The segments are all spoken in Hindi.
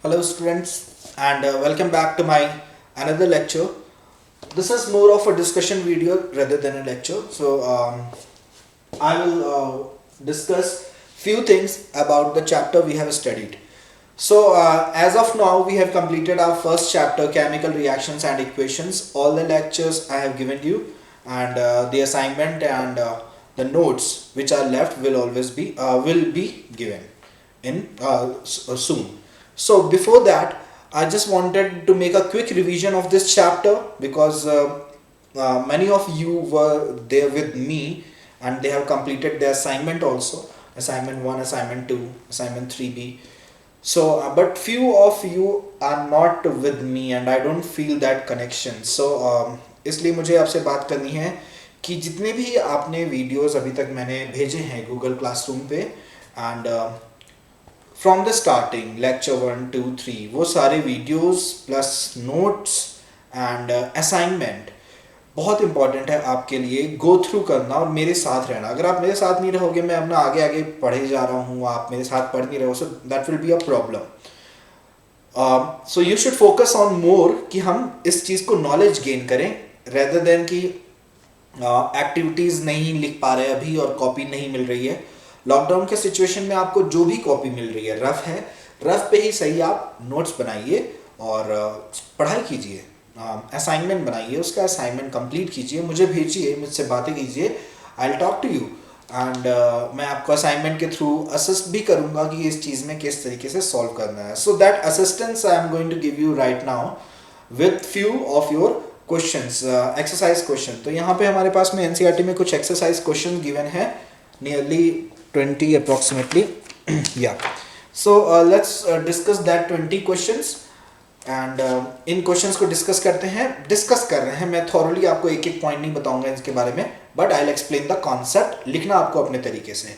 Hello students and welcome back to my another lecture. This is more of a discussion video rather than a lecture. I will discuss few things about the chapter we have studied. As of now we have completed our first chapter, chemical reactions and equations. All the lectures I have given you and the assignment and the notes which are left will be given in soon. So before that, I just wanted to make a quick revision of this chapter because many of you were there with me and they have completed their assignment also. Assignment 1, assignment 2, assignment 3B. But few of you are not with me and I don't feel that connection. इसलिए मुझे आपसे बात करनी है कि जितने भी आपने वीडियोस अभी तक मैंने भेजे हैं गूगल क्लासरूम पे and from the starting lecture 1 2 3 वो सारे videos plus notes and assignment बहुत इंपॉर्टेंट है आपके लिए गो थ्रू करना और मेरे साथ रहना. अगर आप मेरे साथ नहीं रहोगे, मैं अपना आगे आगे पढ़े जा रहा हूँ, आप मेरे साथ पढ़ नहीं रहे हो, so that will be a problem. So you should focus on more कि हम इस चीज़ को नॉलेज गेन करें रेदर देन कि एक्टिविटीज़ नहीं लिख पा रहे अभी और कॉपी नहीं मिल रही है. लॉकडाउन के सिचुएशन में आपको जो भी कॉपी मिल रही है रफ है, रफ पे ही सही आप नोट्स बनाइए और पढ़ाई कीजिए, असाइनमेंट बनाइए, उसका असाइनमेंट कंप्लीट कीजिए, मुझे भेजिए, मुझसे बातें कीजिए, I will talk to you and मैं आपको असाइनमेंट के थ्रू असिस्ट भी करूँगा कि इस चीज़ में किस तरीके से सॉल्व करना है. So that assistance I am going to give you right now with few of your questions, exercise question. तो यहाँ पे हमारे पास में एनसीईआरटी में कुछ एक्सरसाइज क्वेश्चन गिवन है, नियरली 20 अप्रॉक्सीमेटली. या so let's discuss that 20 questions and इन क्वेश्चंस को डिस्कस कर रहे हैं. मैं थॉरली आपको एक एक पॉइंट नहीं बताऊंगा इसके बारे में, but I will explain the concept. लिखना आपको अपने तरीके से.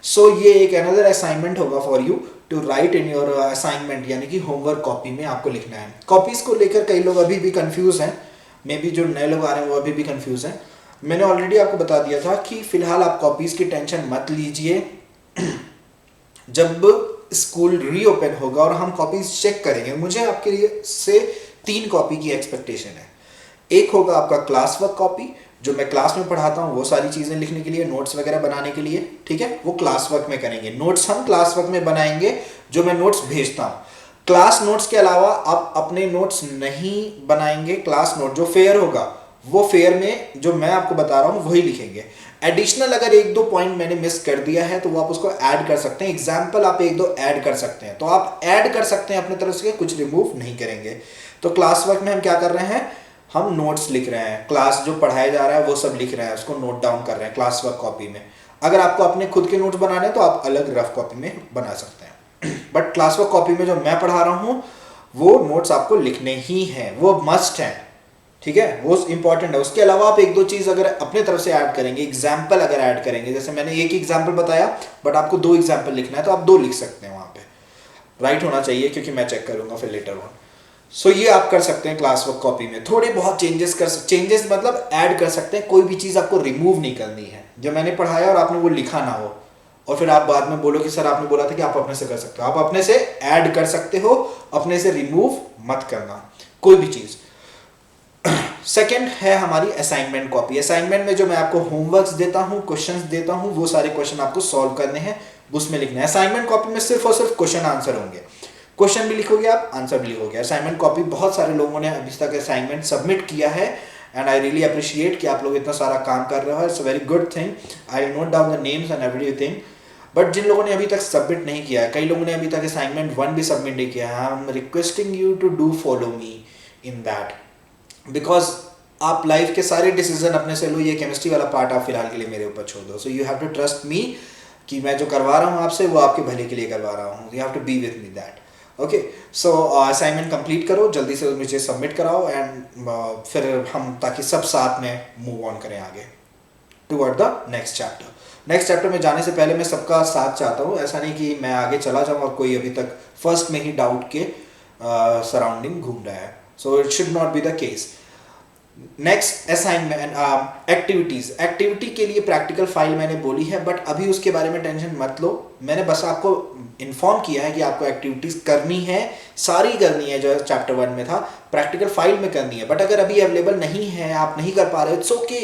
सो ये एक अनदर असाइनमेंट होगा for you to write in your assignment, यानी कि होमवर्क कॉपी में आपको लिखना है. कॉपीज को लेकर कई लोग अभी भी कंफ्यूज हैं, मे बी जो नए लोग आ रहे हैं वो अभी भी कंफ्यूज हैं. मैंने ऑलरेडी आपको बता दिया था कि फिलहाल आप कॉपीज की टेंशन मत लीजिए. जब स्कूल रीओपन होगा और हम कॉपीज चेक करेंगे, मुझे आपके लिए से 3 कॉपी की एक्सपेक्टेशन है. एक होगा आपका क्लास वर्क कॉपी, जो मैं क्लास में पढ़ाता हूँ वो सारी चीज़ें लिखने के लिए, नोट्स वगैरह बनाने के लिए, ठीक है, वो क्लास वर्क में करेंगे. नोट्स हम क्लास वर्क में बनाएंगे जो मैं नोट्स भेजता हूँ. क्लास नोट्स के अलावा आप अपने नोट्स नहीं बनाएंगे. क्लास नोट जो फेयर होगा वो फेयर में जो मैं आपको बता रहा हूँ वही लिखेंगे. एडिशनल अगर 1-2 पॉइंट मैंने मिस कर दिया है तो वो आप उसको ऐड कर सकते हैं. एग्जाम्पल आप 1-2 ऐड कर सकते हैं, तो आप ऐड कर सकते हैं अपने तरफ से, कुछ रिमूव नहीं करेंगे. तो क्लास वर्क में हम क्या कर रहे हैं, हम नोट्स लिख रहे हैं, क्लास जो पढ़ाया जा रहा है वो सब लिख रहे हैं, उसको नोट डाउन कर रहे हैं क्लास वर्क कॉपी में. अगर आपको अपने खुद के नोट्स बनाने हैं तो आप अलग रफ कॉपी में बना सकते हैं, बट क्लास वर्क कॉपी में जो मैं पढ़ा रहा हूँ वो नोट्स आपको लिखने ही हैं, वो मस्ट हैं, ठीक है, वो इंपॉर्टेंट है. उसके अलावा आप 1-2 चीज़ अगर अपने तरफ से ऐड करेंगे, एग्जाम्पल अगर ऐड करेंगे, जैसे मैंने एक एग्जाम्पल बताया बट आपको 2 एग्जाम्पल लिखना है तो आप 2 लिख सकते हैं, वहाँ पे राइट होना चाहिए क्योंकि मैं चेक करूँगा फिर लेटर ऑन. सो ये आप कर सकते हैं क्लास वर्क कॉपी में. थोड़े बहुत चेंजेस मतलब ऐड कर सकते हैं, कोई भी चीज़ आपको रिमूव नहीं करनी है. जो मैंने पढ़ाया और आपने वो लिखा ना हो और फिर आप बाद में बोलो कि सर आपने बोला था कि आप अपने से कर सकते हो. आप अपने से ऐड कर सकते हो, अपने से रिमूव मत करना कोई भी चीज़. सेकेंड है हमारी असाइनमेंट कॉपी. असाइनमेंट में जो मैं आपको होमवर्क्स देता हूँ, क्वेश्चंस देता हूँ, वो सारे क्वेश्चन आपको सॉल्व करने हैं, उसमें लिखना है. असाइनमेंट कॉपी में सिर्फ और सिर्फ क्वेश्चन आंसर होंगे. क्वेश्चन भी लिखोगे आप, आंसर भी लिखोगे. असाइनमेंट कॉपी बहुत सारे लोगों ने अभी तक असाइनमेंट सबमिट किया है एंड आई रियली अप्रिशिएट कि आप लोग इतना सारा काम कर रहे हो. It's a very good thing. I note down the names and everything. But जिन लोगों ने अभी तक सबमिट नहीं किया है, कई लोगों ने अभी तक असाइनमेंट 1 भी सबमिट नहीं किया है, I am requesting you to do follow me in that, because आप लाइफ के सारे डिसीजन अपने से लो. ये केमिस्ट्री वाला पार्ट आप फिलहाल के लिए मेरे ऊपर छोड़ दो. So you have to trust me कि मैं जो करवा रहा हूँ आपसे वो आपके भले के लिए करवा रहा हूँ. You have to be with me that. Okay, so assignment complete करो, जल्दी से मुझे सबमिट कराओ एंड फिर हम ताकि सब साथ में मूव ऑन करें आगे toward the next chapter. Next chapter में जाने से पहले मैं सबका साथ चाहता हूँ. ऐसा नहीं कि मैं आगे चला जाऊँ और कोई अभी तक फर्स्ट में ही डाउट के सराउंडिंग घूम रहा है. So it should not be the case. Next assignment activities, activity के लिए प्रैक्टिकल फाइल मैंने बोली है, बट अभी उसके बारे में टेंशन मत लो, मैंने बस आपको इन्फॉर्म किया है कि आपको एक्टिविटीज करनी है, सारी करनी है जो चैप्टर 1 में था, प्रैक्टिकल फाइल में करनी है। बट अगर अभी अवेलेबल नहीं है, आप नहीं कर पा रहे, इट्स ओके,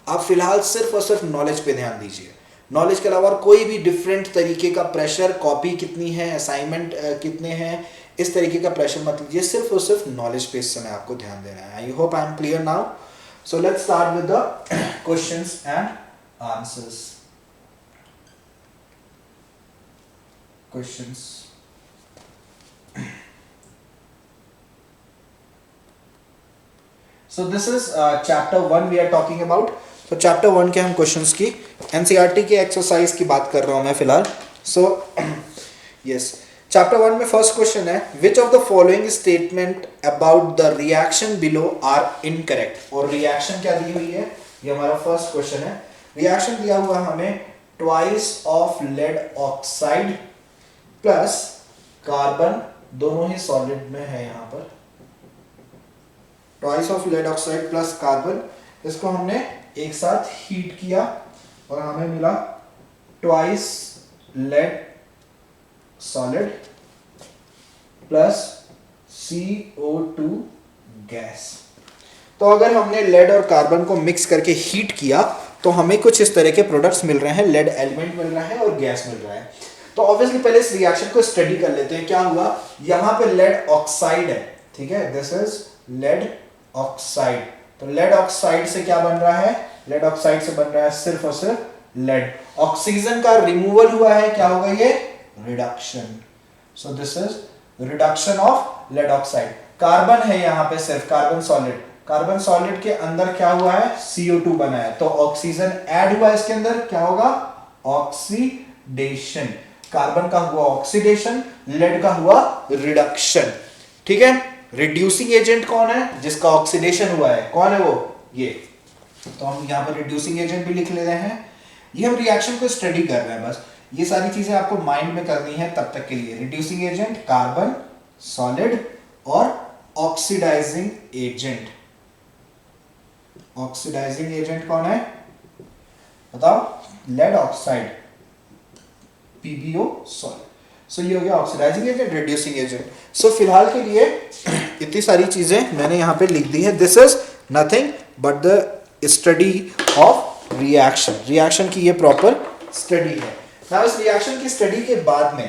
आप फिलहाल सिर्फ और सिर्फ नॉलेज पे ध्यान दीजिए। नॉलेज के अलावा कोई भी डिफरेंट तरीके का प्रेशर, कॉपी कितनी है, असाइनमेंट कितने हैं, इस तरीके का प्रेशर मत लीजिए, सिर्फ और सिर्फ नॉलेज पे इस समय आपको ध्यान देना है। I hope I am clear now. So let's start with the questions and answers. Questions, so this is chapter 1 we are talking about। तो चैप्टर 1 के हम क्वेश्चंस की एनसीईआरटी के एक्सरसाइज की बात कर रहा हूं मैं फिलहाल। सो यस, चैप्टर 1 में फर्स्ट क्वेश्चन है, which of the following statement about the reaction below are incorrect. और रिएक्शन क्या दी हुई है, ये हमारा फर्स्ट क्वेश्चन है। रिएक्शन दिया हुआ हमें twice of lead oxide plus carbon, दोनों ही सॉलिड में है यहाँ पर, twice of lead oxide plus carbon, इसको हमने एक साथ हीट किया और हमें मिला twice lead solid plus CO2 gas. तो अगर हमने लेड और कार्बन को मिक्स करके हीट किया तो हमें कुछ इस तरह के प्रोडक्ट्स मिल रहे हैं, लेड एलिमेंट मिल रहा है और गैस मिल रहा है। तो ऑब्वियसली पहले इस रिएक्शन को स्टडी कर लेते हैं। क्या हुआ, यहां पे लेड ऑक्साइड है, ठीक है, दिस इज लेड ऑक्साइड। तो लेड ऑक्साइड से क्या बन रहा है, लेड ऑक्साइड से बन रहा है सिर्फ और सिर्फ लेड। ऑक्सीजन का रिमूवल हुआ है, क्या होगा ये, reduction. So this is reduction of lead oxide. Carbon है यहाँ पे सिर्फ, कार्बन सॉलिड, कार्बन सॉलिड के अंदर क्या हुआ है, CO2 बना है, तो ऑक्सीजन ऐड हुआ इसके अंदर, क्या होगा, ऑक्सीडेशन। कार्बन का हुआ ऑक्सीडेशन, लेड का हुआ रिडक्शन, ठीक है। रिड्यूसिंग एजेंट कौन है, जिसका ऑक्सीडेशन हुआ है, कौन है वो, ये। तो हम यहाँ पर रिड्यूसिंग एजेंट भी लिख ले रहे हैं। ये हम रिएक्शन को स्टडी कर रहे हैं, बस ये सारी चीजें आपको माइंड में करनी है तब तक के लिए। रिड्यूसिंग एजेंट कार्बन सॉलिड और ऑक्सीडाइजिंग एजेंट, ऑक्सीडाइजिंग एजेंट कौन है बताओ, लेड ऑक्साइड, PbO सॉलिड। सो ये हो गया ऑक्सीडाइजिंग एजेंट, रिड्यूसिंग एजेंट। सो फिलहाल के लिए इतनी सारी चीजें मैंने यहाँ पे लिख दी है। This is nothing but the study of reaction, reaction की ये प्रॉपर स्टडी है। नाउ इस रिएक्शन की स्टडी के बाद में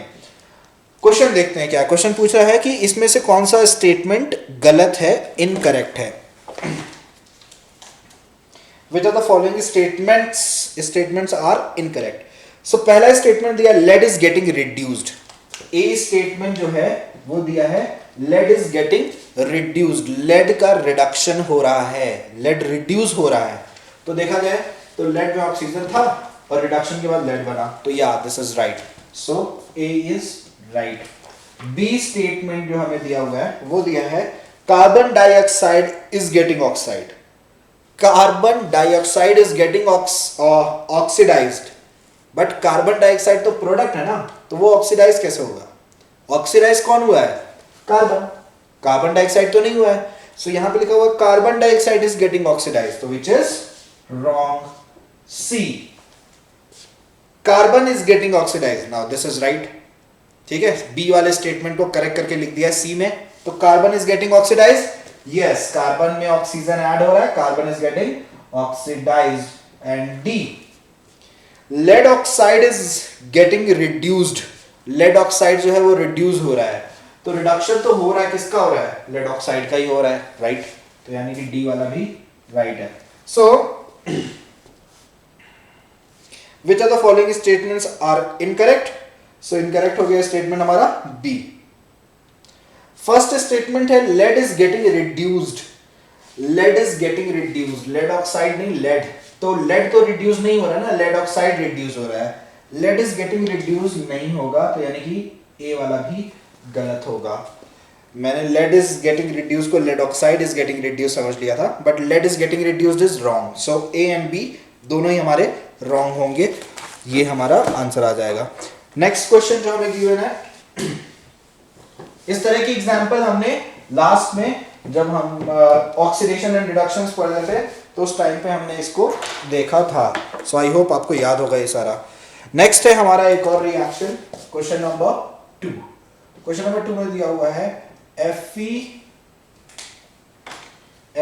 क्वेश्चन देखते हैं। क्या क्वेश्चन पूछ रहा है कि इसमें से कौन सा स्टेटमेंट गलत है, इनकरेक्ट है। Which are the following statements are incorrect. So पहला स्टेटमेंट दिया, lead is getting reduced. A statement जो है वो दिया है, lead is getting reduced, lead का रिडक्शन हो रहा है, लेड रिड्यूस हो रहा है। तो देखा जाए तो लेड में ऑक्सीजन था और रिडक्शन के बाद लेड बना, तो या this is right. So A is right. B statement जो हमें दिया हुआ है वो दिया है, carbon dioxide is getting oxide, carbon dioxide is getting oxidized. But carbon dioxide तो प्रोडक्ट है ना, तो वो ऑक्सीडाइज कैसे होगा, ऑक्सीडाइज कौन हुआ है, कार्बन, कार्बन डाइऑक्साइड तो नहीं हुआ है। सो यहां पे लिखा हुआ carbon dioxide is getting oxidise, तो which is wrong. C, carbon is getting oxidise, now this is right, ठीक है। बी वाले स्टेटमेंट को करेक्ट करके लिख दिया सी में। तो carbon is getting oxidize, yes, carbon में ऑक्सीजन ऐड हो रहा है, carbon is getting oxidize. And D, lead oxide is getting reduced, lead oxide जो है वो रिड्यूस हो रहा है। तो रिडक्शन तो हो रहा है, किसका हो रहा है, लेड ऑक्साइड का ही हो रहा है, राइट। तो यानी कि डी वाला भी राइट है। So which are the following statements are incorrect. So incorrect हो गया स्टेटमेंट हमारा बी। फर्स्ट स्टेटमेंट है, lead is getting reduced, lead is getting reduced, lead oxide नहीं लेड, तो लेड तो रिड्यूस नहीं हो रहा है ना, लेड ऑक्साइड रिड्यूस हो रहा है, लेड इज गेटिंग रिड्यूस नहीं होगा, तो यानी कि ए वाला भी गलत होगा। मैंने लेड इज गेटिंग रिड्यूस को lead oxide is getting reduce समझ लिया था, but lead is getting reduced is wrong. So A and B दोनों ही हमारे रॉन्ग होंगे, ये हमारा आंसर आ जाएगा। नेक्स्ट क्वेश्चन जो हमें गिवन है, इस तरह की एग्जांपल हमने लास्ट में जब हम ऑक्सीडेशन एंड रिडक्शंस पढ़ रहे थे तो उस टाइम पे हमने इसको देखा था। सो आई होप आपको याद होगा ये सारा। नेक्स्ट है हमारा एक और reaction, question number 2। Question number 2 में दिया हुआ है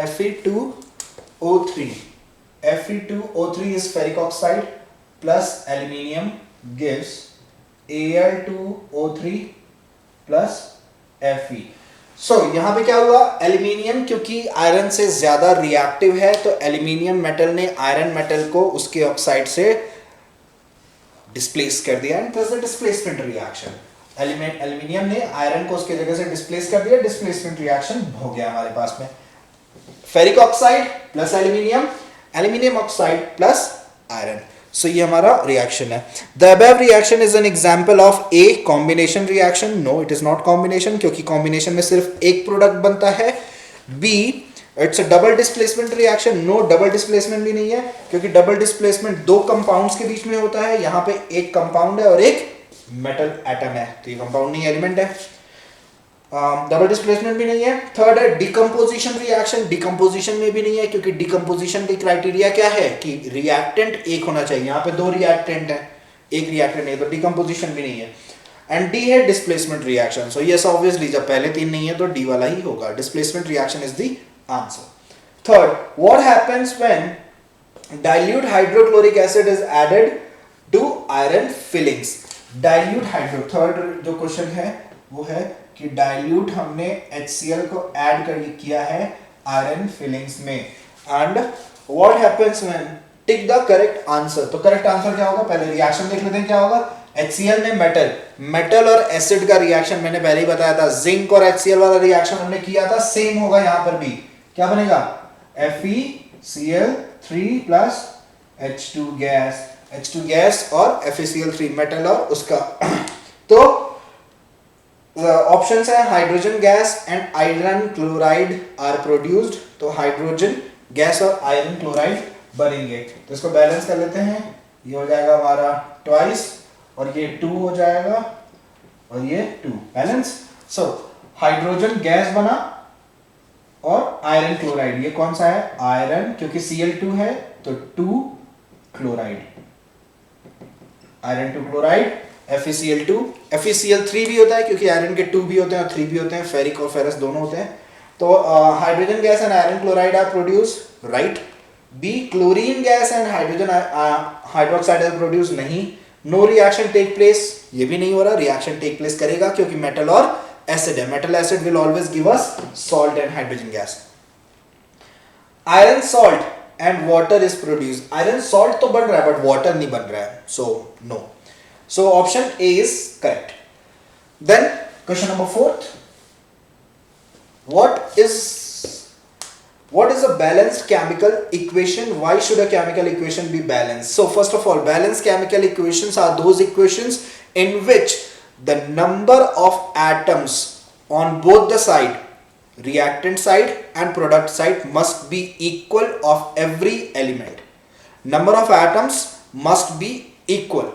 Fe2O3। Fe2O3 is ferric oxide plus aluminium gives Al2O3 plus Fe। यहाँ पे क्या हुआ, एल्यूमिनियम क्योंकि आयरन से ज्यादा रिएक्टिव है तो एल्यूमिनियम मेटल ने आयरन मेटल को उसके ऑक्साइड से डिस्प्लेस कर दिया, and this is the displacement reaction. Aluminium ने आयरन को उसके जगह से डिस्प्लेस कर दिया, डिस्प्लेसमेंट रिएक्शन हो गया हमारे पास में। Ferric oxide plus aluminium, aluminium oxide plus iron. So ये हमारा रिएक्शन है। The above reaction is an example of a combination reaction. No, it is not combination, क्योंकि कॉम्बिनेशन में सिर्फ एक प्रोडक्ट बनता है। B, it's a double displacement reaction. No, double displacement भी नहीं है, क्योंकि डबल डिस्प्लेसमेंट दो कंपाउंड्स के बीच में होता है। यहाँ पे एक कंपाउंड है और एक मेटल एटम है, तो ये कंपाउंड नहीं, एलिमेंट है। डबल डिस्प्लेसमेंट भी नहीं है। थर्ड है डिकम्पोजिशन रिएक्शन। डिकम्पोजिशन में भी नहीं है, क्योंकि डिकम्पोजिशन की क्राइटेरिया क्या है कि रिएक्टेंट एक होना चाहिए। यहाँ पे दो रिएक्टेंट है, एक रिएक्टेंट नहीं, तो डिकम्पोजिशन भी नहीं है। एंड डी है displacement reaction. So yes, obviously जब पहले तीन नहीं है तो डी वाला ही होगा। Displacement reaction is the answer. Third, what happens when dilute hydrochloric acid is added to iron filings. Dilute hydro, third जो क्वेश्चन है वो है कि डाइल्यूट हमने HCl को ऐड किया है आयरन फिलिंग्स में, and what happens when, tick the correct answer. तो करेक्ट आंसर क्या होगा, पहले रिएक्शन देख लेते हैं क्या होगा। HCl में मेटल, मेटल और एसिड का रिएक्शन मैंने पहले ही बताया था। जिंक और HCl वाला रिएक्शन हमने किया था, सेम होगा यहां पर भी। क्या बनेगा, FeCl3 plus H2 gas, H2 gas और FeCl3 मेटल और उसका तो ऑप्शंस है hydrogen gas and iron chloride are produced. तो हाइड्रोजन गैस और आयरन क्लोराइड बनेंगे। तो इसको बैलेंस कर लेते हैं, ये हो जाएगा हमारा ट्वाइस और ये 2 हो जाएगा और ये 2 बैलेंस। सो हाइड्रोजन गैस बना और आयरन क्लोराइड, ये कौन सा है, आयरन, क्योंकि Cl2 है तो 2 chloride, iron 2 chloride, FeCl2। FeCl3 भी होता है क्योंकि आयरन के 2 भी होते हैं और 3 भी होते हैं, फेरिक और फेरस दोनों होते हैं। तो hydrogen gas and iron chloride are produce, right. B, chlorine gas and hydrogen hydroxide are produce, नहीं। नो रिएक्शन टेक प्लेस, ये भी नहीं हो रहा। रिएक्शन टेक प्लेस करेगा क्योंकि मेटल और एसिड है, metal acid will always give us salt and hydrogen gas. Iron salt and water is produce, iron salt तो बन रहा है बट वाटर नहीं बन रहा है, so no. So option A is correct. Then question number 4. What is a balanced chemical equation? Why should a chemical equation be balanced? So first of all, balanced chemical equations are those equations in which the number of atoms on both the side, reactant side and product side, must be equal of every element. Number of atoms must be equal.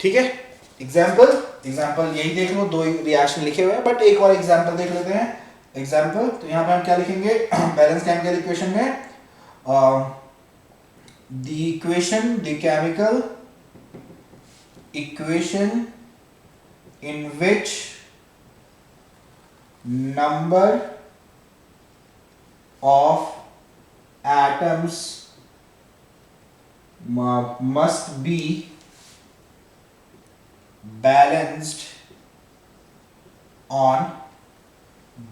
ठीक है। एग्जाम्पल यही देख लो, दो रिएक्शन लिखे हुए हैं बट एक और एग्जाम्पल देख लेते हैं। एग्जाम्पल, तो यहाँ पे हम क्या लिखेंगे बैलेंस केमिकल इक्वेशन में, the chemical equation in which number of atoms must be balanced on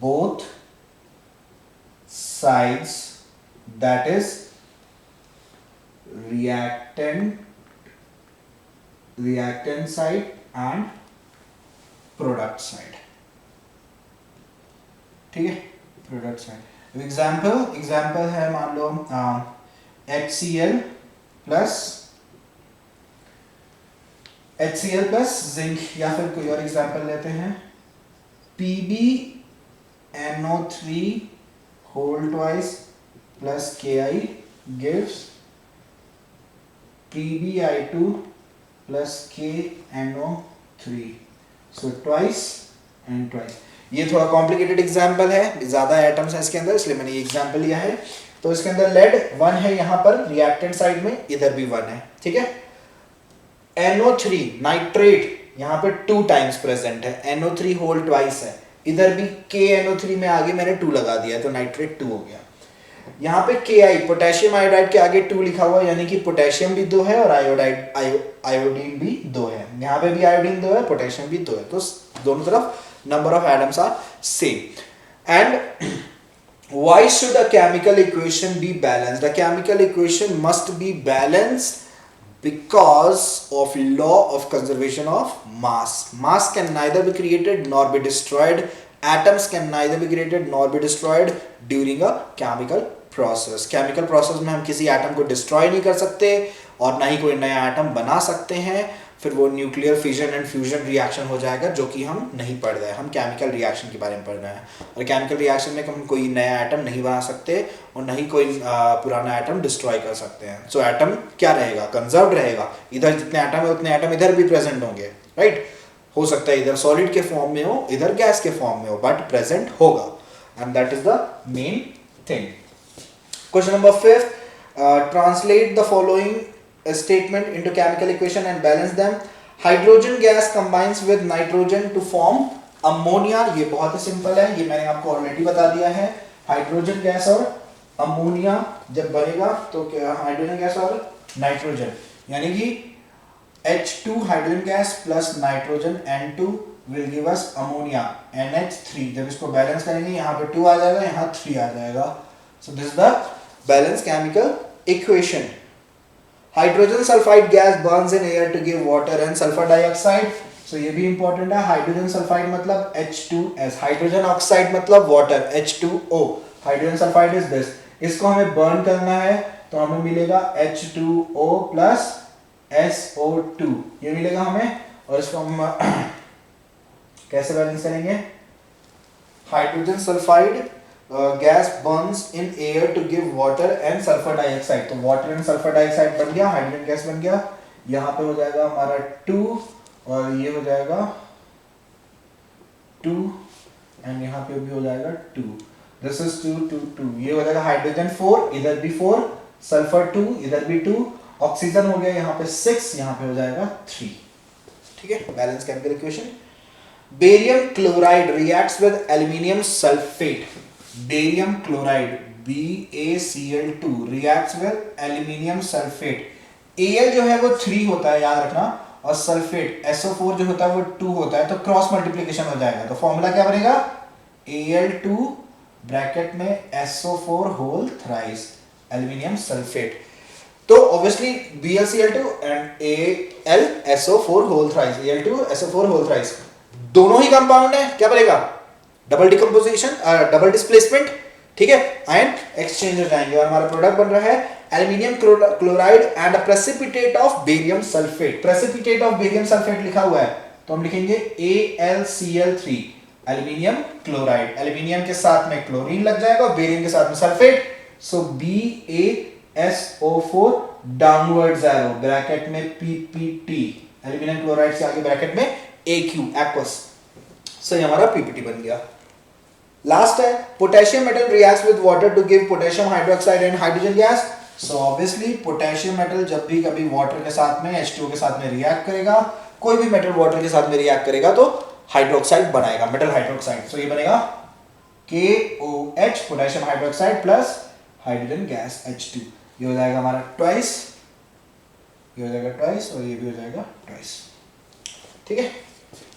both sides, that is reactant side and product side। ठीक है, प्रोडक्ट साइड। एग्जाम्पल है, मान लो HCl प्लस जिंक, या फिर कोई और एग्जाम्पल लेते हैं, PbNO3 whole twice plus Ki gives PbI2 plus KNO3, so twice and twice। ये थोड़ा कॉम्प्लिकेटेड एग्जाम्पल है, ज्यादा एटम्स है इसके अंदर, इसलिए मैंने ये एग्जाम्पल लिया है। तो इसके अंदर लेड 1 है यहाँ पर रिएक्टेंट साइड में, इधर भी 1 है, ठीक है। NO3 नाइट्रेट यहाँ पे 2 टाइम्स प्रेजेंट है, NO3 होल ट्वाइस है, इधर भी KNO3 में आगे मैंने 2 लगा दिया तो नाइट्रेट 2 हो गया। यहाँ पे Ki पोटेशियम आयोडाइड के आगे 2 लिखा हुआ है, यानी कि पोटेशियम भी 2 है और आयोडीन भी 2 है। यहाँ पे भी आयोडीन 2 है, पोटेशियम भी 2 है, तो दोनों तरफ number of atoms are same. And why should a chemical equation be balanced? The chemical equation must be balanced because of law of conservation of mass. Mass can neither be created nor be destroyed. Atoms can neither be created nor be destroyed during a chemical process. Chemical process में हम किसी एटम को डिस्ट्रॉय नहीं कर सकते और ना ही कोई नया एटम बना सकते हैं, फिर वो nuclear fission and fusion reaction हो जाएगा, जो कि हम नहीं पढ़ रहे हैं। हम केमिकल रिएक्शन के बारे में पढ़ रहे हैं, और केमिकल रिएक्शन में हम कोई नया एटम नहीं बना सकते और नहीं कोई पुराना एटम डिस्ट्रॉय कर सकते हैं। सो एटम क्या रहेगा, कंजर्व्ड रहेगा। इधर जितने एटम है उतने एटम इधर भी प्रेजेंट होंगे, राइट। हो सकता है इधर सॉलिड के फॉर्म में हो, इधर गैस के फॉर्म में हो, बट प्रेजेंट होगा, and that is the main thing. Question number 5, translate the following statement into chemical equation and balance them. Hydrogen gas combines with nitrogen to form ammonia. ये बहुत ही सिंपल है, ये मैंने आपको ऑलरेडी बता दिया है। हाइड्रोजन गैस और अमोनिया जब बनेगा तो क्या, हाइड्रोजन गैस और नाइट्रोजन, यानी कि H2 hydrogen gas plus nitrogen N2 will give us ammonia NH3। जब इसको बैलेंस करेंगे यहाँ पे 2 आ जाएगा, यहाँ 3 आ जाएगा। So this is the balanced chemical equation. Hydrogen sulphide gas burns in air to give water and sulphur dioxide. So ये भी इंपॉर्टेंट है। हाइड्रोजन सल्फाइड मतलब H2S, हाइड्रोजन ऑक्साइड मतलब water H2O, hydrogen sulphide is this. इसको हमें बर्न करना है तो हमें मिलेगा H2O प्लस SO2, ये मिलेगा हमें। और इसको हम कैसे बैलेंस करेंगे? Hydrogen sulphide gas burns in air to give water and sulphur dioxide, तो वाटर एंड सल्फर डाइऑक्साइड बन गया, हाइड्रोजन गैस बन गया। यहाँ पे हो जाएगा हमारा 2 और ये हो जाएगा 2 एंड यहाँ पे भी हो जाएगा 2। दिस इज 2 2 2, ये हो जाएगा हाइड्रोजन 4, इधर भी 4, सल्फर 2, इधर भी 2, ऑक्सीजन हो गया यहाँ पे 6, यहाँ पे हो जाएगा 3। ठीक है, balance chemical equation. Barium chloride reacts with aluminium sulphate. Barium chloride BaCl2 reacts with aluminium sulfate। Al जो है वो 3 होता है, याद रखना, और सल्फेट SO4 जो होता है वो 2 होता है, तो क्रॉस मल्टीप्लिकेशन हो जाएगा। तो फॉर्मूला क्या बनेगा? Al2 ब्रैकेट में SO4 whole thrice aluminium sulphate. तो obviously BaCl2 and AlSO4 whole thrice, Al2SO4 whole thrice दोनों ही कंपाउंड है, क्या बनेगा? डबल डिकम्पोजिशन, डबल डिस्प्लेसमेंट, ठीक है, आयन एक्सचेंज हो जाएंगे और हमारा प्रोडक्ट बन रहा है aluminium chloride and a precipitate of barium sulphate. Precipitate of barium sulphate लिखा हुआ है तो हम लिखेंगे AlCl3 एल्यूमिनियम क्लोराइड। एल्यूमिनियम के साथ में क्लोरीन लग जाएगा और बेरियम के साथ में सल्फेट, सो BaSO4 डाउनवर्ड्स एरो ब्रैकेट में PPT, एल्यूमिनियम क्लोराइड से आगे ब्रैकेट में AQ एक्वस, सो हमारा PPT बन गया। लास्ट है potassium metal reacts with water to give potassium hydroxide and hydrogen gas. So obviously potassium metal जब भी कभी वाटर के साथ में H2O के साथ में रिएक्ट करेगा, कोई भी मेटल वाटर के साथ में रिएक्ट करेगा तो हाइड्रोक्साइड बनाएगा, मेटल हाइड्रोक्साइड। सो ये बनेगा KOH potassium hydroxide plus hydrogen gas H2, ये हो जाएगा हमारा ट्वाइस, ये हो जाएगा ट्वाइस और ये भी हो जाएगा ट्वाइस। ठीक है,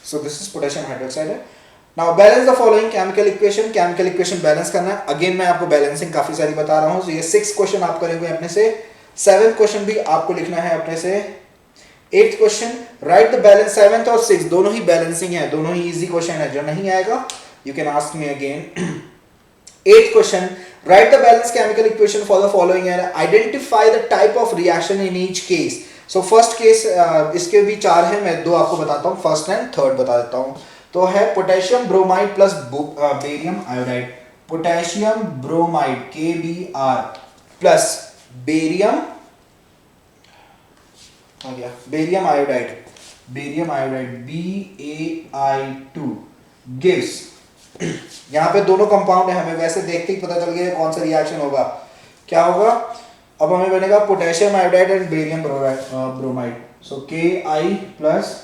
so this is potassium hydroxide है। Now balance the following chemical equation. Chemical equation balance करना है। अगेन मैं आपको बैलेंसिंग काफी सारी बता रहा हूं। ये 6 क्वेश्चन आप करेंगे अपने से, 7th क्वेश्चन भी आपको लिखना है अपने से, 8th question right the balance. 7th और 6th दोनों ही बैलेंसिंग है, दोनों ही इजी क्वेश्चन है, जो नहीं आएगा you can ask me again. 8th question right the balance chemical equation for the following and identify the type of reaction in each case. So first case, इसके भी 4 है, मैं 2 आपको बताता हूँ, फर्स्ट एंड थर्ड बता देता हूँ। तो है potassium bromide plus barium iodide, potassium bromide KBr plus barium आ गया, बेरियम आयोडाइड BaI2 गिव्स यहाँ पे दोनों कंपाउंड है, हमें वैसे देखते ही पता चल गया कौन सा रिएक्शन होगा। क्या होगा, अब हमें बनेगा potassium iodide and barium bromide. So Ki plus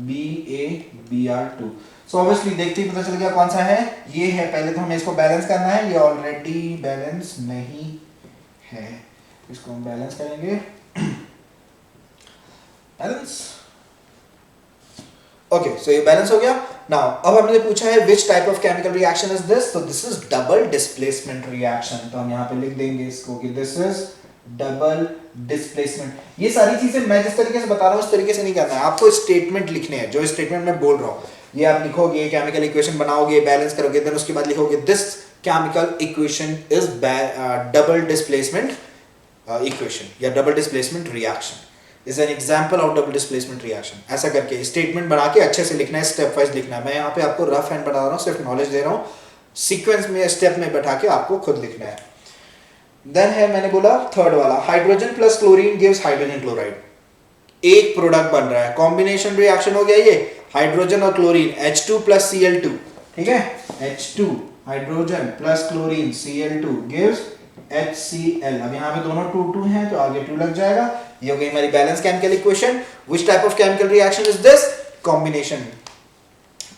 BaBr2। So obviously देखते ही पता चल गया कौन सा है, ये है। पहले तो हमें इसको बैलेंस करना है, ये ऑलरेडी बैलेंस नहीं है, इसको हम बैलेंस करेंगे। बैलेंस, ओके, सो ये बैलेंस हो गया। नाउ अब हमने पूछा है which type of chemical reaction is this, तो this is double displacement reaction. तो हम यहाँ पे लिख देंगे इसको कि दिस इज डबल डिस्प्लेसमेंट। ये सारी चीजें मैं जिस तरीके से बता रहा हूँ उस तरीके से नहीं करना है, आपको स्टेटमेंट लिखने हैं। जो स्टेटमेंट मैं बोल रहा हूँ ये आप लिखोगे, केमिकल इक्वेशन बनाओगे, बैलेंस करोगे, देन उसके बाद लिखोगे this chemical equation is double displacement equation या double displacement reaction is an example of double displacement reaction. ऐसा करके स्टेटमेंट बना के अच्छे से लिखना है, स्टेप वाइज लिखना है। मैं यहाँ पे आपको रफ हैंड बता रहा हूँ, सिर्फ नॉलेज दे रहा हूँ, सीक्वेंस में स्टेप में बैठा के आपको खुद लिखना है। देन है, मैंने बोला थर्ड वाला, hydrogen plus chlorine gives hydrogen chloride. एक प्रोडक्ट बन रहा है, कॉम्बिनेशन रिएक्शन हो गया ये, हाइड्रोजन और क्लोरीन, H2 प्लस Cl2, ठीक है, H2 hydrogen plus chlorine Cl2 gives HCl। अब यहाँ पे दोनों 2 हैं तो आगे 2 लग जाएगा। ये हो गई हमारी balance chemical equation. Which type of chemical reaction is this, combination.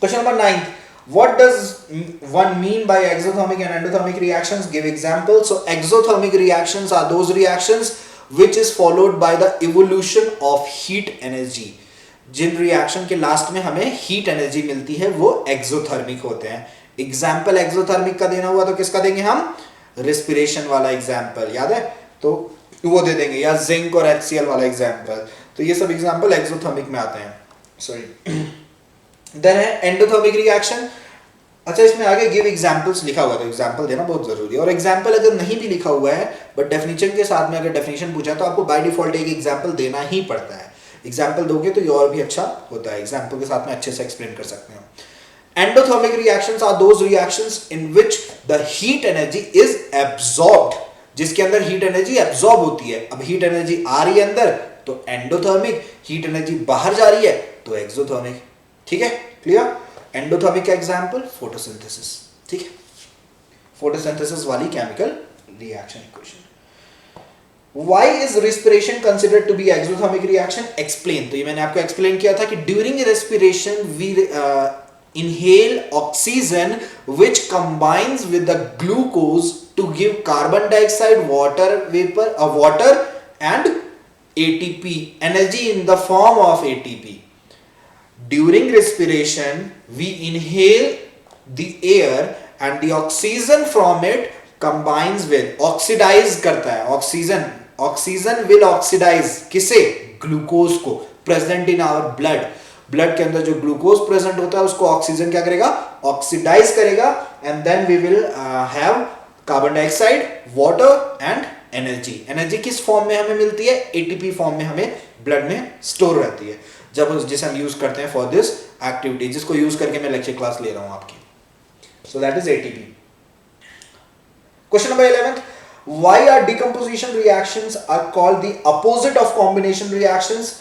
Question number 9, what does one mean by exothermic and endothermic reactions? Give examples. So exothermic reactions are those reactions which is followed by the evolution of heat energy. जिन रिएक्शन के लास्ट में हमें हीट एनर्जी मिलती है वो एक्सोथर्मिक होते हैं। एग्जाम्पल एक्सोथर्मिक का देना हुआ तो किसका देंगे हम, रेस्पिरेशन वाला एग्जाम्पल याद है तो वो दे देंगे, या जिंक और HCl वाला एग्जाम्पल। तो ये सब एग्जाम्पल एक्सोथर्मिक में आते हैं। सॉरी, देन है एंडोथर्मिक रिएक्शन। अच्छा, इसमें आगे गिव एग्जांपल्स लिखा हुआ है तो एग्जांपल देना बहुत जरूरी है। और एग्जांपल अगर नहीं भी लिखा हुआ है बट डेफिनेशन के साथ में अगर डेफिनेशन पूछा तो आपको बाय डिफॉल्ट एक एग्जांपल देना ही पड़ता है। एग्जांपल दोगे तो ये और भी अच्छा होता है, एग्जांपल के साथ में अच्छे से एक्सप्लेन कर सकते हो। Endothermic reactions are those reactions in which the heat energy is absorbed, जिसके अंदर हीट एनर्जी एब्सॉर्ब होती है। अब हीट एनर्जी आ रही है अंदर तो एंडोथर्मिक, हीट एनर्जी बाहर जा रही है तो एक्सोथर्मिक। ठीक है, क्लियर। एंडोथर्मिक का एग्जांपल फोटोसिंथेसिस, ठीक है, फोटोसिंथेसिस वाली chemical reaction equation. Why is respiration considered to be exothermic reaction? Explain. तो ये मैंने आपको explain किया था कि during respiration we inhale oxygen which combines with the glucose to give carbon dioxide, water vapor, water and ATP, energy in the form of ATP. During respiration we inhale the air and the oxygen from it combines with, oxidize करता है, ऑक्सीजन विल ऑक्सीडाइज किसे, ग्लूकोज को, present in our blood. Blood के अंदर जो ग्लूकोज प्रेजेंट होता है उसको ऑक्सीजन क्या करेगा, ऑक्सीडाइज करेगा, and then we will have carbon dioxide, water and energy. Energy किस फॉर्म में हमें मिलती है, एटीपी फॉर्म में हमें ब्लड में स्टोर रहती है, जब जिसे हम यूज करते हैं फॉर दिस एक्टिविटी, जिसको यूज करके मैं लेक्चर क्लास ले रहा हूं आपकी। So that is ATP. Question number 11, why are decomposition reactions are called the opposite of combination reactions?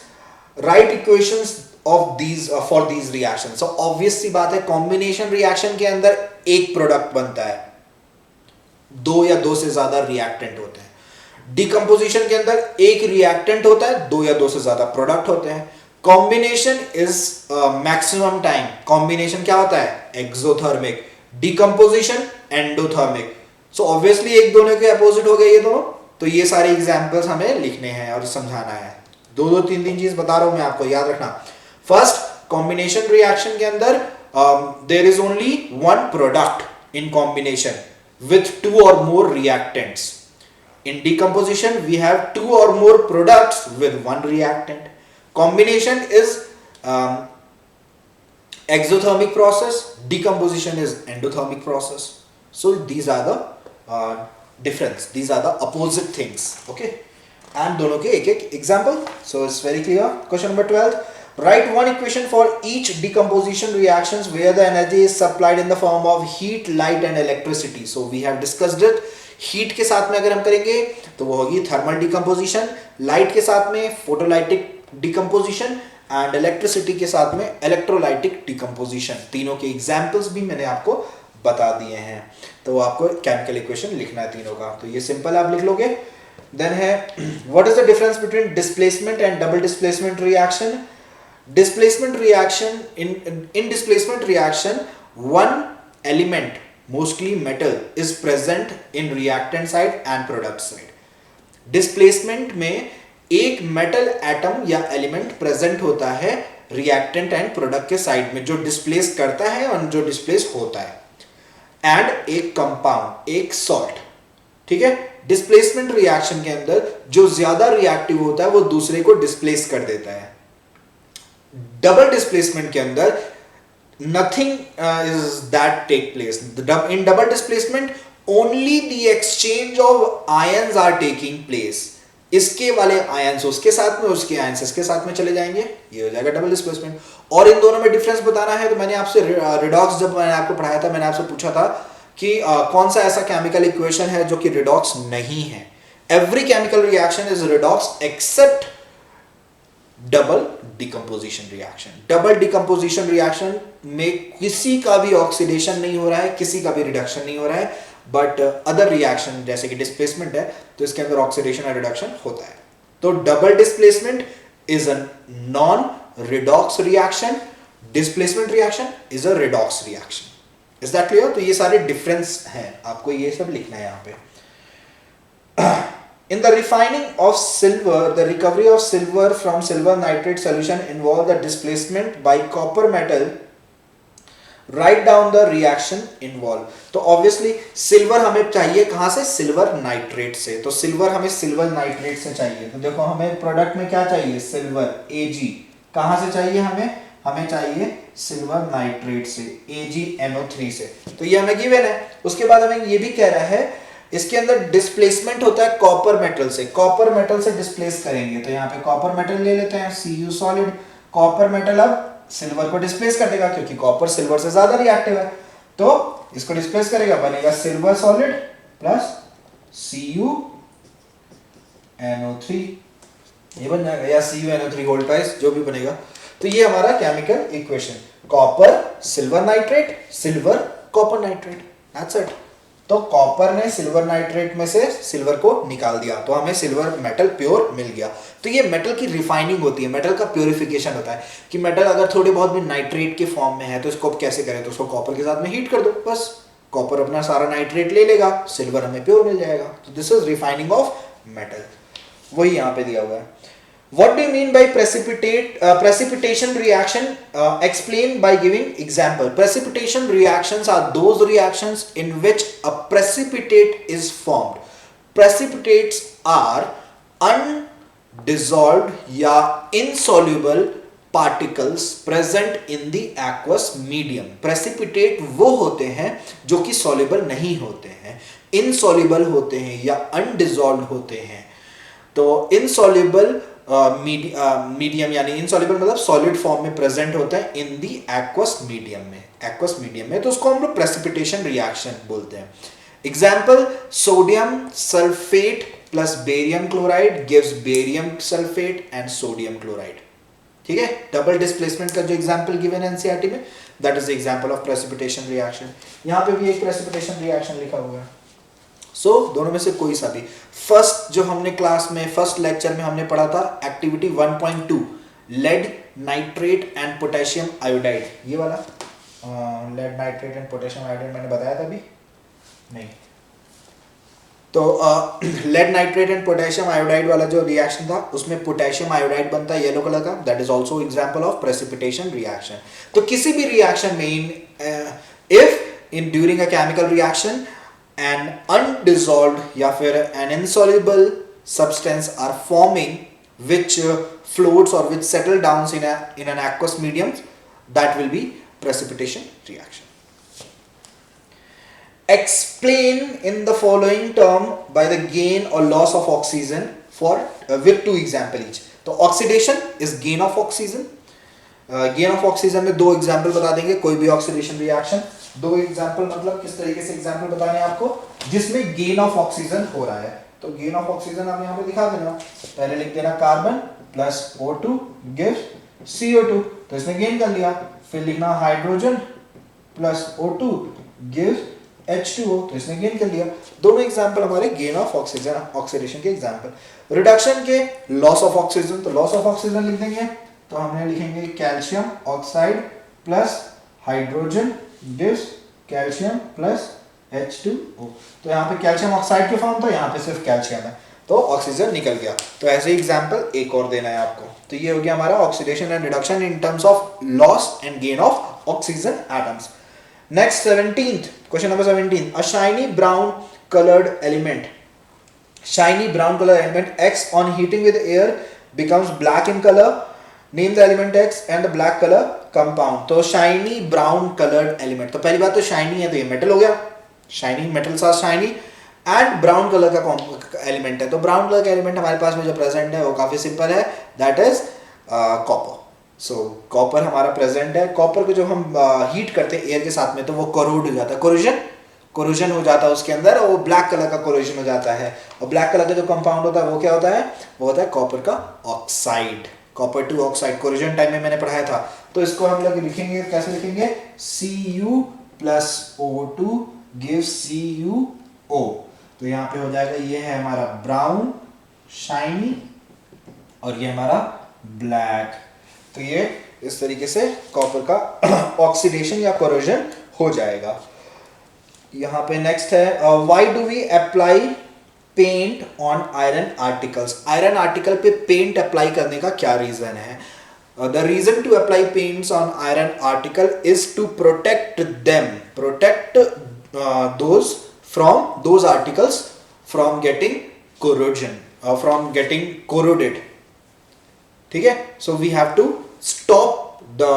Write equations of these for these reactions. So obvious सी बात है, combination reaction के अंदर एक प्रोडक्ट बनता है, दो या दो से ज्यादा रिएक्टेंट होते हैं। decomposition के अंदर एक रिएक्टेंट होता है, दो या दो से ज्यादा प्रोडक्ट होते हैं। combination is maximum time, combination क्या होता है, exothermic, decomposition endothermic। So obviously एक दोनों के अपोजिट हो गए ये दोनों, तो ये सारे एग्जांपल्स हमें लिखने हैं और समझाना है। दो तीन चीज बता रहा हूं मैं आपको, याद रखना। फर्स्ट, कॉम्बिनेशन रिएक्शन के अंदर there is only one product in combination with two or more reactants. In decomposition we have two or more products with one reactant. Combination is exothermic process, decomposition is endothermic process. So these are the difference, these are the opposite things, okay, and दोनों के एक example, so it's very clear. Question number 12, write one equation for each decomposition reactions where the energy is supplied in the form of heat, light and electricity. So we have discussed it. heat के साथ में अगर हम करेंगे तो वो होगी thermal decomposition, light के साथ में photolytic decomposition एंड इलेक्ट्रिसिटी के साथ में इलेक्ट्रोलाइटिक डिकम्पोजिशन। तीनों के एग्जाम्पल्स भी मैंने आपको बता दिए हैं। तो आपको केमिकल इक्वेशन लिखना है तीनों का, तो ये सिंपल आप लिख लोगे। देन है what is the difference between displacement and double displacement reaction. Displacement reaction, in displacement reaction, one element, mostly metal, is present in reactant side and product side. Displacement में एक metal atom या element present होता है reactant and product के side में, जो displace करता है और जो displace होता है, and एक compound, एक salt, ठीक है। Displacement reaction के अंदर जो ज्यादा reactive होता है वो दूसरे को displace कर देता है। डबल डिस्प्लेसमेंट के अंदर nothing is that take place. In double displacement only the exchange of ions are taking place. इसके वाले आयंस उसके साथ में, उसके आयंस इसके साथ में चले जाएंगे, ये हो जाएगा डबल डिस्प्लेसमेंट। और इन दोनों में डिफरेंस बताना है तो मैंने आपसे रिडॉक्स, जब मैंने आपको पढ़ाया था, मैंने आपसे पूछा था कि कौन सा ऐसा केमिकल इक्वेशन है जो कि रिडॉक्स नहीं है। Every chemical reaction is redox except double decomposition reaction. Double decomposition reaction में किसी का भी ऑक्सीडेशन नहीं हो रहा है, किसी का भी रिडक्शन नहीं हो रहा है, बट अदर रिएक्शन जैसे कि डिस्प्लेसमेंट है तो इसके अंदर ऑक्सीडेशन और रिडक्शन होता है। तो double displacement is a non redox reaction, displacement reaction is a redox reaction. Is that clear? तो ये सारे डिफरेंस हैं, आपको ये सब लिखना है यहाँ पे। In the refining of silver, the recovery of silver from silver nitrate solution involve the displacement by copper metal. Write down the reaction involved. तो obviously silver हमें चाहिए कहाँ से? silver nitrate से। तो silver हमें silver nitrate से चाहिए। तो देखो हमें प्रोडक्ट में क्या चाहिए? silver Ag। कहाँ से चाहिए हमें? हमें चाहिए silver nitrate से, AgNO3 से। तो ये हमें गिवन है। उसके बाद हमें ये भी कह रहा है इसके अंदर डिस्प्लेसमेंट होता है कॉपर मेटल से। कॉपर मेटल से डिस्प्लेस करेंगे तो यहाँ पे कॉपर मेटल ले लेते हैं, Cu सॉलिड। कॉपर मेटल अब सिल्वर को डिस्प्लेस कर देगा क्योंकि कॉपर सिल्वर से ज्यादा रिएक्टिव है, तो इसको डिस्प्लेस करेगा, बनेगा सिल्वर सॉलिड प्लस CuNO3, ये बन जाएगा, या CuNO3 होल ट्वाइस, जो भी बनेगा। तो ये हमारा chemical equation, copper silver nitrate, silver copper nitrate, that's it. तो कॉपर ने सिल्वर नाइट्रेट में से सिल्वर को निकाल दिया तो हमें सिल्वर मेटल प्योर मिल गया। तो ये मेटल की रिफाइनिंग होती है, मेटल का प्योरिफिकेशन होता है कि मेटल अगर थोड़े बहुत भी नाइट्रेट के फॉर्म में है तो इसको कैसे करें, तो उसको कॉपर के साथ में हीट कर दो, बस कॉपर अपना सारा नाइट्रेट ले लेगा, सिल्वर हमें प्योर मिल जाएगा। तो this is refining of metal, वही यहाँ पे दिया हुआ है। What do you mean by precipitation reaction? Explain by giving example. Precipitation reactions are those reactions in which a precipitate is formed. Precipitates are undissolved या insoluble particles present in the aqueous medium. Precipitate वो होते हैं जो कि soluble नहीं होते हैं, insoluble होते हैं या undissolved होते हैं। तो insoluble मीडियम यानी इनसॉल्युबल मतलब सॉलिड फॉर्म में प्रेजेंट होता है इन दी एक्वस मीडियम में, एक्वस मीडियम में, तो उसको हम लोग प्रेसिपिटेशन रिएक्शन बोलते हैं। Example, sodium sulphate plus barium chloride gives barium sulphate and sodium chloride. ठीक है, डबल डिस्प्लेसमेंट का जो एग्जांपल गिवन है एनसीईआरटी में, that is the example of precipitation reaction. यहाँ पे भी एक प्रेसिपिटेशन रिएक्शन लिखा हुआ है। दोनों में से कोई सा भी। फर्स्ट जो हमने क्लास में, फर्स्ट लेक्चर में हमने पढ़ा था activity 1.2 lead nitrate and potassium iodide, ये वाला lead nitrate and potassium iodide मैंने बताया था अभी नहीं। तो lead nitrate and potassium iodide वाला जो रिएक्शन था उसमें पोटेशियम आयोडाइड बनता है येलो कलर का, that is also example of precipitation reaction. तो किसी भी रिएक्शन में if in during a chemical reaction an undissolved या फिर an insoluble substance are forming which floats or which settle down in an aqueous medium, that will be precipitation reaction. Explain in the following term by the gain or loss of oxygen for with two example each. तो oxidation is gain of oxygen. Gain of oxygen में दो एग्जांपल बता देंगे, कोई भी ऑक्सीडेशन रिएक्शन, दो एग्जांपल मतलब किस तरीके से एग्जांपल बताने हैं आपको जिसमें गेन ऑफ ऑक्सीजन हो रहा है। तो गेन ऑफ ऑक्सीजन आप यहाँ पे दिखा देना, पहले लिख देना carbon plus O2 gives CO2, तो इसने गेन कर लिया। फिर लिखना hydrogen plus O2 gives H2O, तो इसने गेन कर लिया। दोनों एग्जांपल हमारे गेन ऑफ ऑक्सीजन ऑक्सीडेशन के एग्जांपल। रिडक्शन के लॉस ऑफ ऑक्सीजन, तो लॉस ऑफ ऑक्सीजन लिख देंगे, तो हमने लिखेंगे calcium oxide plus hydrogen gives calcium plus H2O। तो यहाँ पे कैल्शियम ऑक्साइड की फॉर्म था, यहाँ पे सिर्फ कैल्शियम है, तो ऑक्सीजन निकल गया। तो ऐसे एग्जांपल एक और देना है आपको। तो ये हो गया हमारा oxidation and reduction in terms of loss and gain of oxygen atoms. Next 17th question number 17, a shiny brown coloured element, shiny brown color element X on heating with air becomes black in color. Name the element X and the black color compound. तो shiny brown colored element, तो पहली बात तो shiny है तो ये metal हो गया, shiny metals are shiny and brown color का element है। तो brown color का element हमारे पास में जो present है वो काफी simple है, that is copper. So copper हमारा present है। copper को जब हम heat करते हैं air के साथ में तो वो corrode हो जाता है, कोरोजन हो जाता है उसके अंदर, और वो ब्लैक कलर का कोरोजन हो जाता है। और ब्लैक कलर का जो कंपाउंड होता है वो क्या होता है, वो होता है कॉपर का oxide, copper 2 oxide. Corrosion time में मैंने पढ़ाया था। तो इसको हम लोग लिखेंगे, कैसे लिखेंगे, Cu plus O2 gives CuO। तो यहाँ पे हो जाएगा, ये है हमारा ब्राउन शाइनी और ये हमारा ब्लैक। तो ये इस तरीके से कॉपर का ऑक्सीडेशन या कोरोजन हो जाएगा। यहाँ पे नेक्स्ट है, why do we apply paint on iron articles. Iron article पे पेंट अप्लाई करने का क्या रीजन है? The reason to apply paints on iron article is to protect them, protect those articles from getting corrosion, from getting corroded. ठीक है, so we have to stop the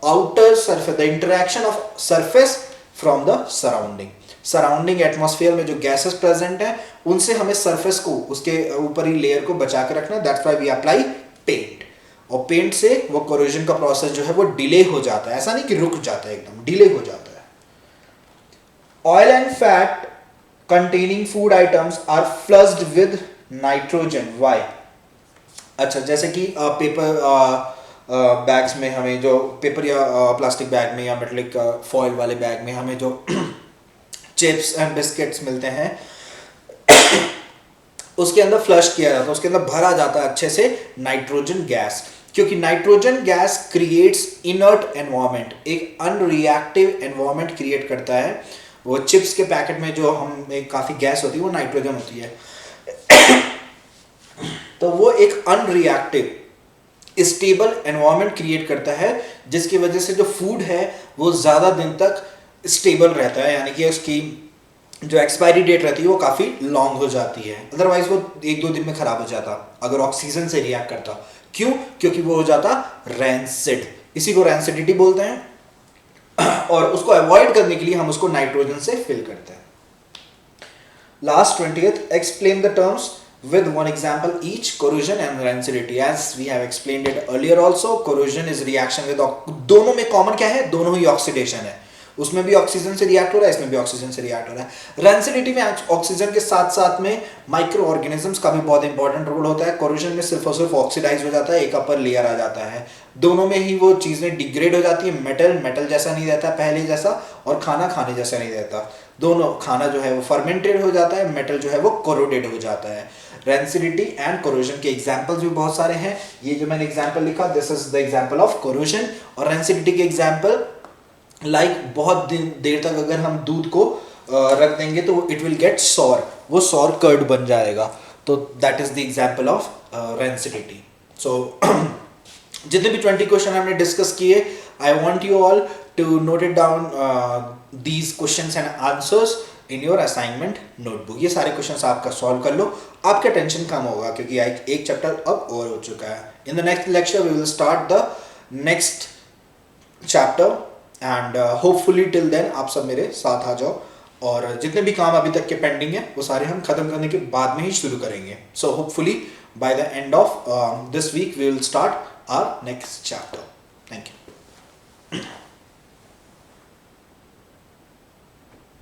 outer surface, the interaction of surface from the surrounding atmosphere में जो गैसेस प्रेजेंट है उनसे हमें सरफेस को, उसके ऊपर ही लेयर को बचा के रखना। That's why we apply paint. और पेंट से वो कोरोजन का प्रोसेस जो है वो डिले हो जाता है, ऐसा नहीं कि रुक जाता है, एकदम डिले हो जाता है। Oil and fat containing food items are flushed with nitrogen, why? अच्छा, जैसे कि पेपर बैग्स में हमें जो पेपर या प्लास्टिक बैग में या मेटलिक फॉइल वाले बैग में हमें जो चिप्स एंड बिस्किट्स मिलते हैं उसके अंदर फ्लश किया जाता है, उसके अंदर भरा जाता है अच्छे से नाइट्रोजन गैस, क्योंकि nitrogen gas creates inert environment, एक अनरिएक्टिव एनवायरनमेंट क्रिएट करता है। वो चिप्स के पैकेट में जो हम एक काफ़ी गैस होती है वो नाइट्रोजन होती है तो वो एक अनरिएक्टिव स्टेबल एनवायरनमेंट क्रिएट करता है, जिसकी वजह से जो फूड है वो ज़्यादा दिन तक स्टेबल रहता है, यानी कि उसकी जो एक्सपायरी डेट रहती है वो काफ़ी लॉन्ग हो जाती है। अदरवाइज वो 1-2 दिन में ख़राब हो जाता अगर ऑक्सीजन से रिएक्ट करता। क्यों? क्योंकि वो हो जाता रैंसिड, इसी को रैंसिडिटी बोलते हैं और उसको अवॉइड करने के लिए हम उसको नाइट्रोजन से फिल करते हैं। Last 20th, explain the terms with one example each, corrosion and rancidity. As we have explained it earlier also, corrosion is reaction with, दोनों में कॉमन क्या है, दोनों ही ऑक्सीडेशन है, उसमें भी ऑक्सीजन से रिएक्ट हो रहा है, इसमें भी ऑक्सीजन से रिएक्ट हो रहा है। रैंसिडिटी में ऑक्सीजन के साथ साथ में माइक्रो ऑर्गेनिजम्स का भी बहुत इंपॉर्टेंट रोल होता है। कोरोजन में सिर्फ और सिर्फ ऑक्सीडाइज हो जाता है, एक अपर लेयर आ जाता है, दोनों में ही वो चीज़ें डिग्रेड हो जाती है। मेटल जैसा नहीं रहता पहले जैसा, और खाने जैसा नहीं रहता। दोनों, खाना जो है वो फर्मेंटेड हो जाता है, मेटल जो है वो कोरोडेड हो जाता है। रैंसिडिटी एंड कोरोजन के एग्जाम्पल्स भी बहुत सारे हैं। ये जो मैंने एग्जाम्पल लिखा, this is the example of corrosion. और रैंसिडिटी के एग्जाम्पल बहुत देर तक अगर हम दूध को रख देंगे तो इट विल गेट सॉर, वो सॉर कर्ड बन जाएगा। तो that is the example of rancidity. So जितने भी 20 क्वेश्चन हमने डिस्कस किए, I want you all to note it down these questions and answers in your assignment notebook. ये सारे क्वेश्चंस आपका सॉल्व कर लो, आपका टेंशन कम होगा, क्योंकि एक चैप्टर अब और हो चुका है। In the next lecture we will start the next chapter and hopefully till then आप सब मेरे साथ आ जाओ, और जितने भी काम अभी तक के पेंडिंग है वो सारे हम खत्म करने के बाद में ही शुरू करेंगे। So hopefully by the end of this week we will start our next chapter. Thank you.